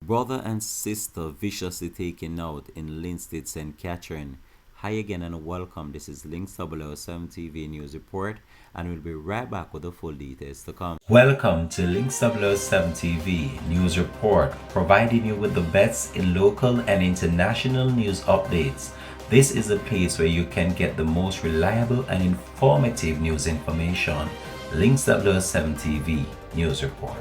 Brother and sister viciously taken out in Linstead, St. Catherine. Hi again and welcome. This is Links 007 TV News Report, and we'll be right back with the full details to come. Welcome to Links 007 TV News Report, providing you with the best in local and international news updates. This is a place where you can get the most reliable and informative news information. Links 007 TV News Report.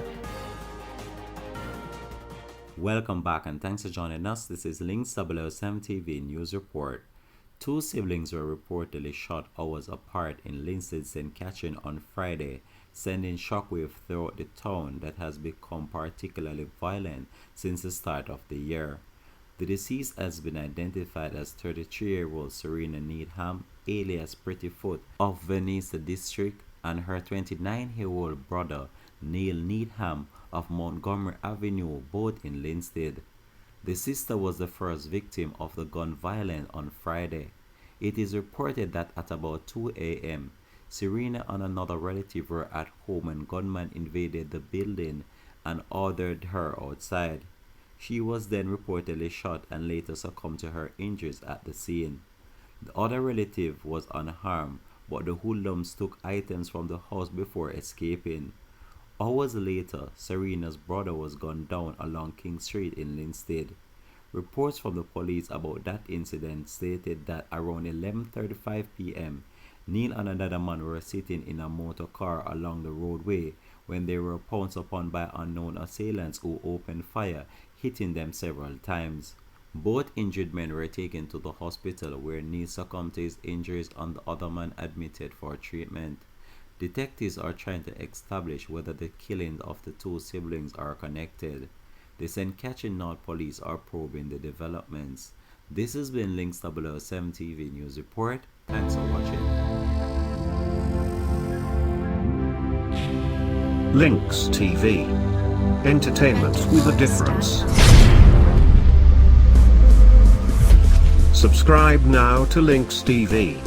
Welcome back and thanks for joining us. This is Links 007 TV News Report. Two siblings were reportedly shot hours apart in Linstead, St. Catherine on Friday, sending shockwaves throughout the town that has become particularly violent since the start of the year. The deceased has been identified as 33-year-old Serena Needham, alias Prettyfoot, of Venice District, and her 29-year-old brother Neil Needham of Montgomery Avenue, both in Linstead. The sister was the first victim of the gun violence on Friday. It is reported that at about 2 a.m., Serena and another relative were at home when gunmen invaded the building and ordered her outside. She was then reportedly shot and later succumbed to her injuries at the scene. The other relative was unharmed, but the hoodlums took items from the house before escaping. Hours later, Serena's brother was gunned down along King Street in Linstead. Reports from the police about that incident stated that around 11:35 p.m., Neil and another man were sitting in a motor car along the roadway when they were pounced upon by unknown assailants who opened fire, hitting them several times. Both injured men were taken to the hospital where Neil succumbed to his injuries and the other man admitted for treatment. Detectives are trying to establish whether the killings of the two siblings are connected. The St. Catherine North Police are probing the developments. This has been Links 007 TV News Report. Thanks for watching. Links TV. Entertainment with a difference. Subscribe now to Links TV.